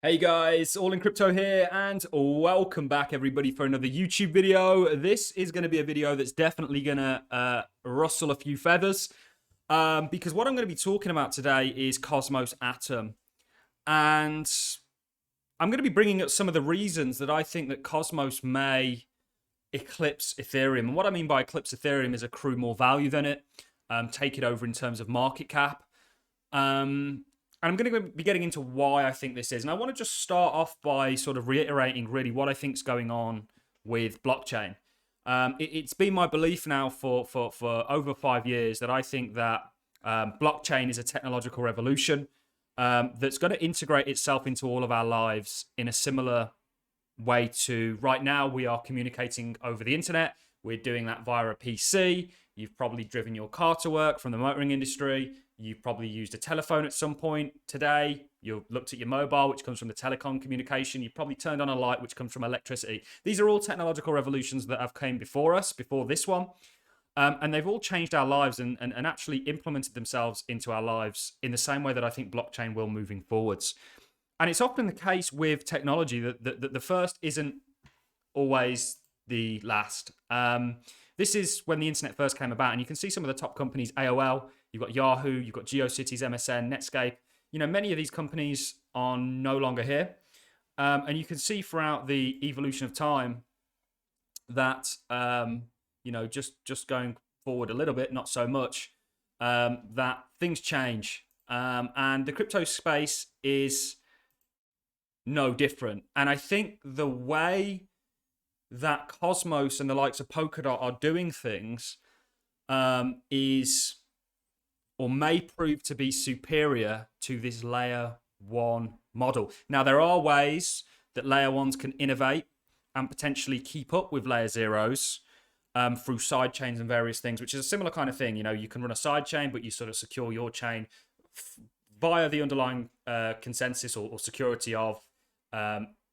Hey guys, All in Crypto here, and welcome back everybody for another YouTube video. This is going to be a video that's definitely going to rustle a few feathers, because what I'm going to be talking about today is Cosmos Atom, and I'm going to be bringing up some of the reasons that I think that Cosmos may eclipse Ethereum. And what I mean by eclipse Ethereum is accrue more value than it, take it over in terms of market cap. And I'm going to be getting into why I think this is. And I want to just start off by sort of reiterating really what I think is going on with blockchain. It's been my belief now for over 5 years that I think that blockchain is a technological revolution that's going to integrate itself into all of our lives in a similar way to right now we are communicating over the internet. We're doing that via a PC. You've probably driven your car to work from the motoring industry. You've probably used a telephone at some point today. You've looked at your mobile, which comes from the telecom communication. You've probably turned on a light, which comes from electricity. These are all technological revolutions that have came before us, before this one. And they've all changed our lives and actually implemented themselves into our lives in the same way that I think blockchain will moving forwards. And it's often the case with technology that the first isn't always the last. This is when the internet first came about, and you can see some of the top companies, AOL, you've got Yahoo, you've got GeoCities, MSN, Netscape. You know, many of these companies are no longer here. And you can see throughout the evolution of time that, just going forward a little bit, not so much, that things change. And the crypto space is no different. And I think the way that Cosmos and the likes of Polkadot are doing things is or may prove to be superior to this layer one model. Now, there are ways that layer ones can innovate and potentially keep up with layer zeros through side chains and various things, which is a similar kind of thing. You know, you can run a side chain, but you sort of secure your chain via the underlying consensus or security of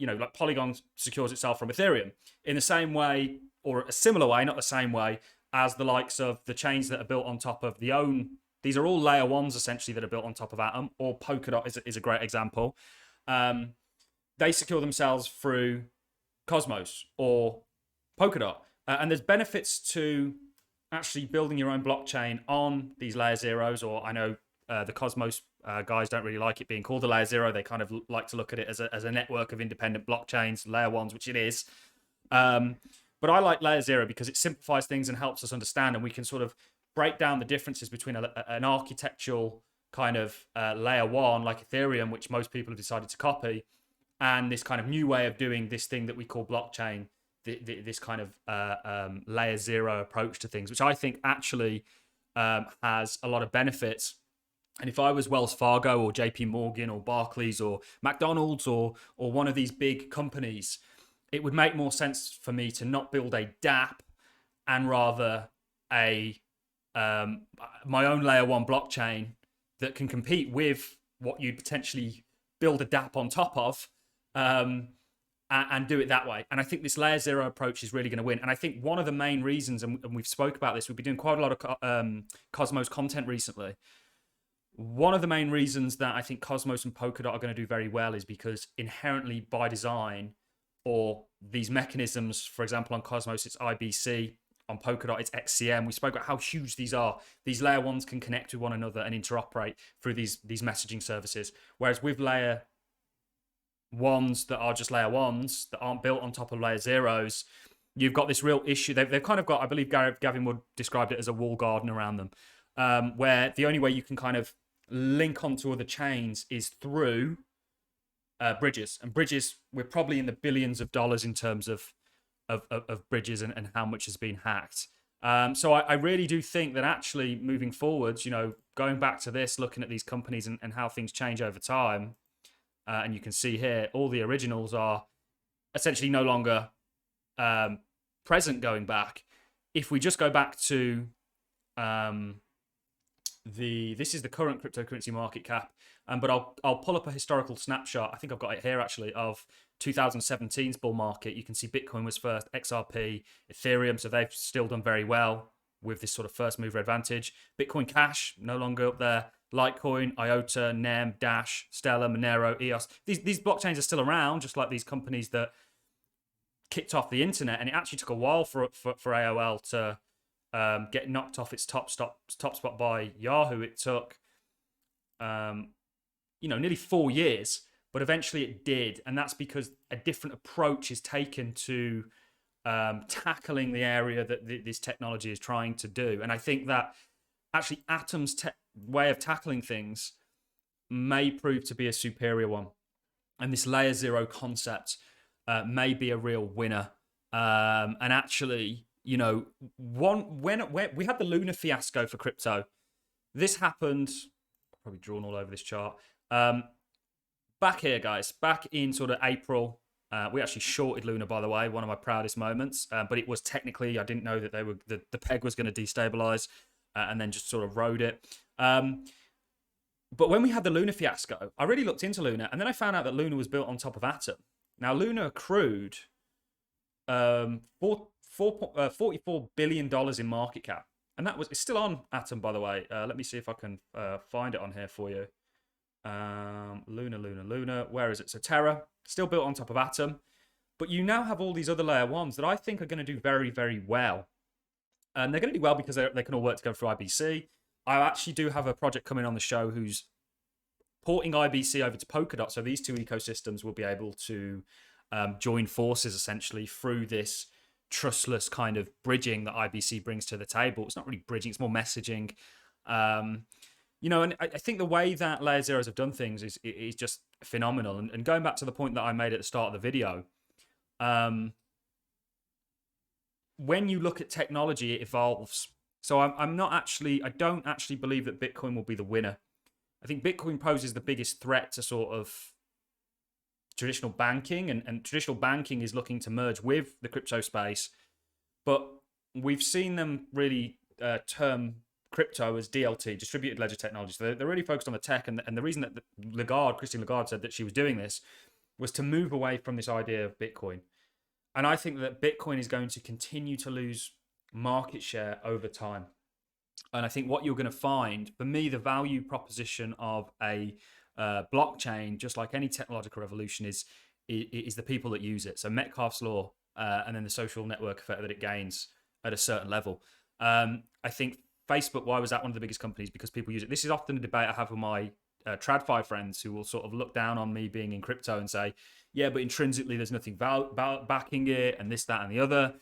like Polygon secures itself from Ethereum in the same way, or a similar way, not the same way, as the likes of the chains that are built on top of the own. These are all layer ones essentially that are built on top of Atom, or Polkadot is a great example. They secure themselves through Cosmos or Polkadot. And there's benefits to actually building your own blockchain on these layer zeros, or I know the Cosmos guys don't really like it being called a layer zero. They kind of like to look at it as a network of independent blockchains, layer ones, which it is. But I like layer zero because it simplifies things and helps us understand, and we can sort of break down the differences between an architectural kind of layer one like Ethereum, which most people have decided to copy, and this kind of new way of doing this thing that we call blockchain, this kind of layer zero approach to things, which I think actually has a lot of benefits. And if I was Wells Fargo or JP Morgan or Barclays or McDonald's or one of these big companies, it would make more sense for me to not build a dApp and rather my own layer one blockchain that can compete with what you'd potentially build a dApp on top of, and do it that way. And I think this layer zero approach is really going to win. And I think one of the main reasons, and we've spoke about this, we've been doing quite a lot of Cosmos content recently. One of the main reasons that I think Cosmos and Polkadot are going to do very well is because inherently by design, or these mechanisms, for example, on Cosmos, it's IBC, on Polkadot, it's XCM. We spoke about how huge these are. These layer ones can connect with one another and interoperate through these messaging services. Whereas with layer ones that are just layer ones, that aren't built on top of layer zeros, you've got this real issue. They've kind of got, I believe Gavin Wood described it as a wall garden around them, where the only way you can kind of link onto other chains is through bridges. And bridges, we're probably in the billions of dollars in terms of bridges and how much has been hacked. So I really do think that actually moving forwards, going back to this, looking at these companies and how things change over time, and you can see here, all the originals are essentially no longer present going back. If we just go back to this is the current cryptocurrency market cap, but I'll pull up a historical snapshot. I think I've got it here actually of 2017's bull market. You can see Bitcoin was first, XRP, Ethereum, so they've still done very well with this sort of first mover advantage. Bitcoin Cash no longer up there. Litecoin, IOTA, NEM, Dash, Stellar, Monero, EOS. These blockchains are still around, just like these companies that kicked off the internet. And it actually took a while for AOL to get knocked off its top spot by Yahoo. It took nearly 4 years, but eventually it did, and that's because a different approach is taken to tackling the area that this technology is trying to do. And I think that actually Atom's way of tackling things may prove to be a superior one, and this layer zero concept may be a real winner. And actually, when we had the Luna fiasco for crypto, this happened. Probably drawn all over this chart. Back here, guys, back in sort of April, we actually shorted Luna, by the way, one of my proudest moments. But it was technically, I didn't know that the peg was going to destabilize, and then just sort of rode it. But when we had the Luna fiasco, I really looked into Luna, and then I found out that Luna was built on top of Atom. Now, Luna accrued $44 billion in market cap. And it's still on Atom, by the way. Let me see if I can find it on here for you. Luna. Where is it? So Terra, still built on top of Atom. But you now have all these other layer ones that I think are going to do very, very well. And they're going to do well because they can all work together through IBC. I actually do have a project coming on the show who's porting IBC over to Polkadot. So these two ecosystems will be able to join forces essentially through this trustless kind of bridging that IBC brings to the table. It's not really bridging, it's more messaging. And I think the way that Layer Zeros have done things is just phenomenal. And going back to the point that I made at the start of the video, when you look at technology, it evolves. So I don't actually believe that Bitcoin will be the winner. I think Bitcoin poses the biggest threat to sort of traditional banking, and traditional banking is looking to merge with the crypto space, but we've seen them really term crypto as DLT, distributed ledger technology. So they're really focused on the tech, and the reason that Christine Lagarde said that she was doing this was to move away from this idea of Bitcoin. And I think that Bitcoin is going to continue to lose market share over time. And I think what you're going to find, for me, the value proposition of a blockchain, just like any technological revolution, is the people that use it. So Metcalfe's law, and then the social network effect that it gains at a certain level. I think Facebook, why was that one of the biggest companies? Because people use it. This is often a debate I have with my TradFi friends who will sort of look down on me being in crypto and say, yeah, but intrinsically there's nothing backing it, and this, that, and the other.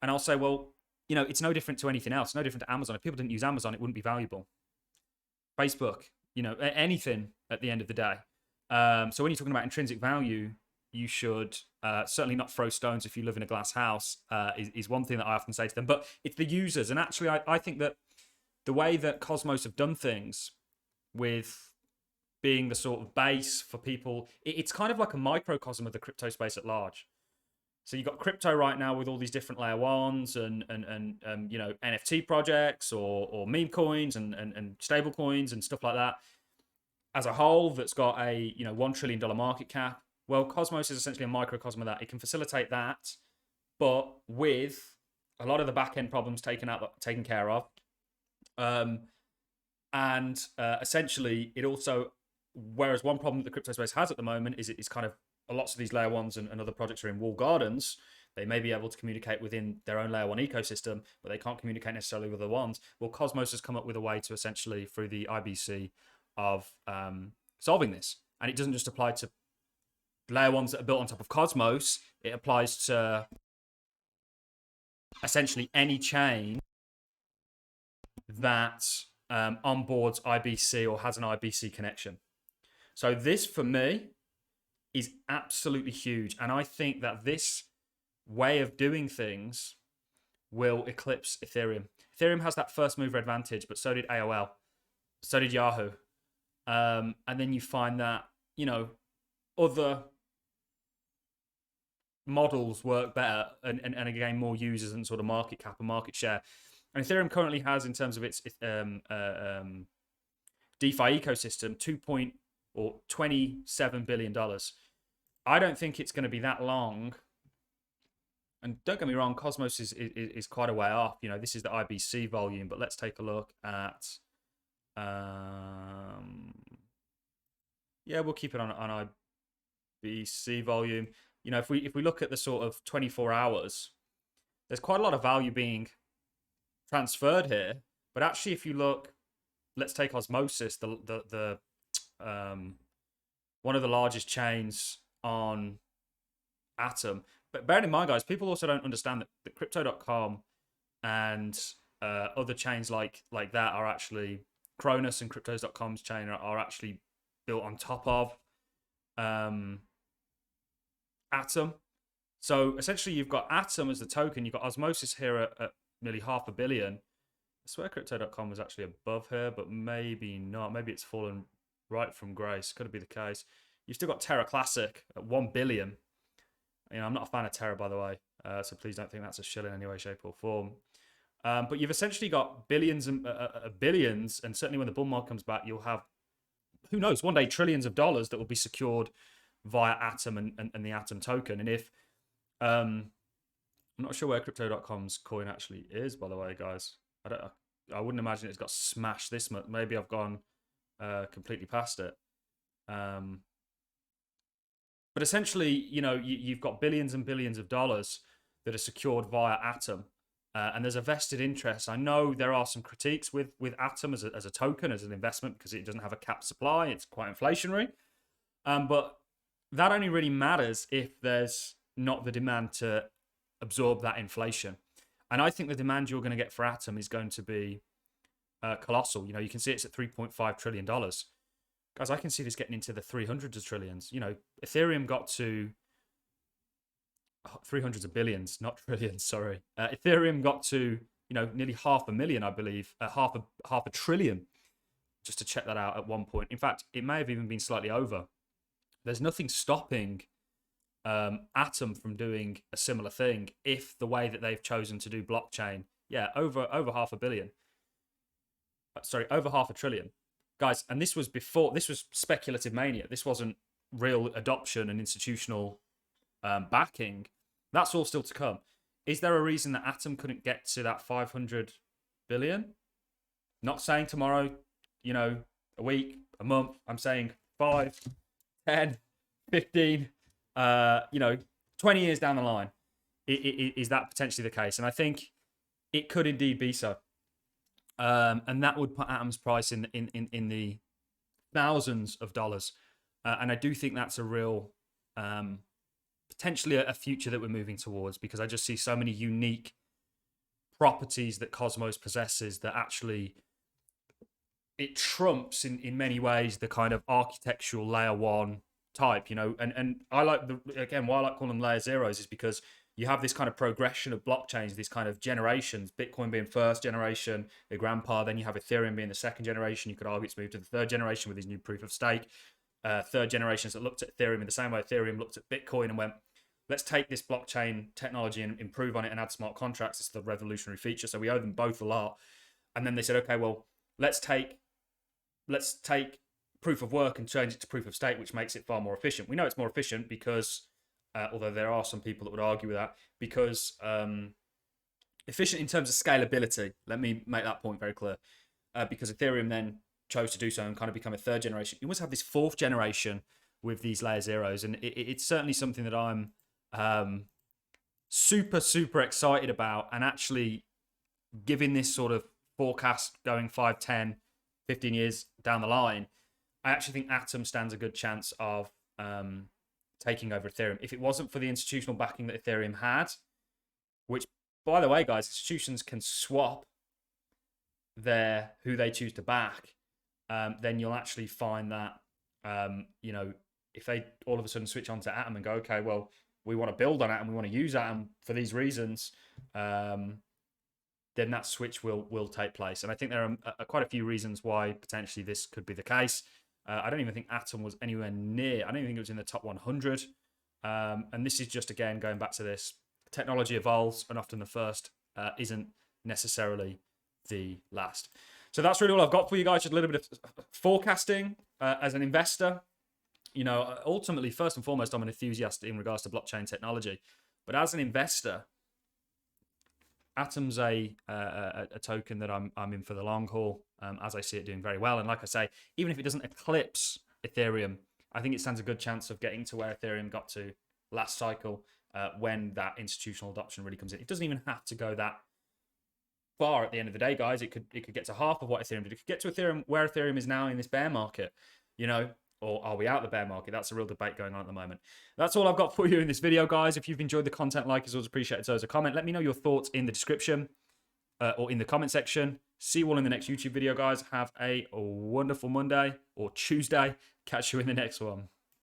And I'll say, well, it's no different to anything else. No different to Amazon. If people didn't use Amazon, it wouldn't be valuable. Facebook, anything at the end of the day. So when you're talking about intrinsic value, you should certainly not throw stones if you live in a glass house, is one thing that I often say to them. But it's the users. And actually, I think that the way that Cosmos have done things with being the sort of base for people, it's kind of like a microcosm of the crypto space at large. So you've got crypto right now with all these different layer ones and NFT projects or meme coins and stable coins and stuff like that. As a whole, that's got a $1 trillion market cap. Well, Cosmos is essentially a microcosm of that. It can facilitate that, but with a lot of the back end problems taken care of. Essentially, it also, whereas one problem that the crypto space has at the moment is it's kind of lots of these layer ones and other projects are in walled gardens. They may be able to communicate within their own layer one ecosystem, but they can't communicate necessarily with the ones. Well, Cosmos has come up with a way to essentially, through the IBC, of solving this. And it doesn't just apply to layer ones that are built on top of Cosmos. It applies to essentially any chain that onboards IBC or has an IBC connection. So this, for me, is absolutely huge. And I think that this way of doing things will eclipse Ethereum. Ethereum has that first mover advantage, but so did AOL. So did Yahoo. And then you find that, other models work better and again, more users and sort of market cap and market share. And Ethereum currently has, in terms of its DeFi ecosystem, $27 billion. I don't think it's going to be that long. And don't get me wrong, Cosmos is quite a way off. This is the IBC volume, but let's take a look at Yeah, we'll keep it on IBC volume. You know, if we look at the sort of 24 hours, there's quite a lot of value being transferred here. But actually, if you look, let's take Osmosis, the one of the largest chains on Atom. But bearing in mind, guys, people also don't understand that crypto.com and other chains like that are actually Cronus, and cryptos.com's chain are actually built on top of Atom. So essentially, you've got Atom as the token. You've got Osmosis here at nearly 500 million. I swear crypto.com was actually above here, but maybe not. Maybe it's fallen right from grace. Could be the case. You've still got Terra Classic at 1 billion. You know, I'm not a fan of Terra, by the way, so please don't think that's a shill in any way, shape, or form. But you've essentially got billions and billions, and certainly when the bull market comes back, you'll have, who knows, one day trillions of dollars that will be secured via Atom and the Atom token. And if I'm not sure where crypto.com's coin actually is, by the way, guys. I wouldn't imagine it's got smashed this much. Maybe I've gone completely past it. But essentially, you know, you've got billions and billions of dollars that are secured via Atom. And there's a vested interest. I know there are some critiques with Atom as a token, as an investment, because it doesn't have a capped supply. It's quite inflationary. But that only really matters if there's not the demand to absorb that inflation. And I think the demand you're going to get for Atom is going to be colossal. You know, you can see it's at $3.5 trillion. Guys, I can see this getting into the 300s of trillions. You know, Ethereum got to 300s of billions, not trillions, sorry. Ethereum got to, you know, nearly 500,000, I believe, half a trillion, just to check that out at one point. In fact, it may have even been slightly over. There's nothing stopping Atom from doing a similar thing if the way that they've chosen to do blockchain, yeah, over 500 million. Sorry, over 500 billion. Guys, and this was speculative mania. This wasn't real adoption and institutional backing. That's all still to come. Is there a reason that Atom couldn't get to that 500 billion? Not saying tomorrow, you know, a week, a month. I'm saying 5, 10, 15, you know, 20 years down the line. Is that potentially the case? And I think it could indeed be so. And that would put Atom's price in the thousands of dollars. And I do think that's a real, potentially a future that we're moving towards, because I just see so many unique properties that Cosmos possesses that actually it trumps in many ways the kind of architectural layer one type, you know. And I like why I like calling them layer zeros is because you have this kind of progression of blockchains, these kind of generations, Bitcoin being first generation, the grandpa, then you have Ethereum being the second generation. You could argue it's moved to the third generation with these new proof of stake. Third generations that looked at Ethereum in the same way Ethereum looked at Bitcoin and went, let's take this blockchain technology and improve on it and add smart contracts. It's the revolutionary feature. So we owe them both a lot. And then they said, okay, well, let's take proof of work and change it to proof of stake, which makes it far more efficient. We know it's more efficient because although there are some people that would argue with that, because efficient in terms of scalability. Let me make that point very clear. Because Ethereum then chose to do so and kind of become a third generation. You almost have this fourth generation with these layer zeros. And it's certainly something that I'm super, super excited about. And actually giving this sort of forecast going 5, 10, 15 years down the line, I actually think Atom stands a good chance of taking over Ethereum. If it wasn't for the institutional backing that Ethereum had, which, by the way, guys, institutions can swap who they choose to back, then you'll actually find that, you know, if they all of a sudden switch on to Atom and go, okay, well, we want to build on Atom, we want to use Atom for these reasons, then that switch will take place. And I think there are quite a few reasons why potentially this could be the case. I don't even think Atom was anywhere near. I don't even think it was in the top 100. And this is just, again, going back to this. Technology evolves, and often the first isn't necessarily the last. So that's really all I've got for you guys. Just a little bit of forecasting as an investor. You know, ultimately, first and foremost, I'm an enthusiast in regards to blockchain technology. But as an investor, Atom's a token that I'm in for the long haul, as I see it doing very well. And like I say, even if it doesn't eclipse Ethereum, I think it stands a good chance of getting to where Ethereum got to last cycle when that institutional adoption really comes in. It doesn't even have to go that far at the end of the day, guys. It could get to half of what Ethereum did. It could get to Ethereum where Ethereum is now in this bear market, you know, or are we out the bear market? That's a real debate going on at the moment. That's all I've got for you in this video, guys. If you've enjoyed the content, like is always appreciated. So as a comment, let me know your thoughts in the description or in the comment section. See you all in the next YouTube video, guys. Have a wonderful Monday or Tuesday. Catch you in the next one.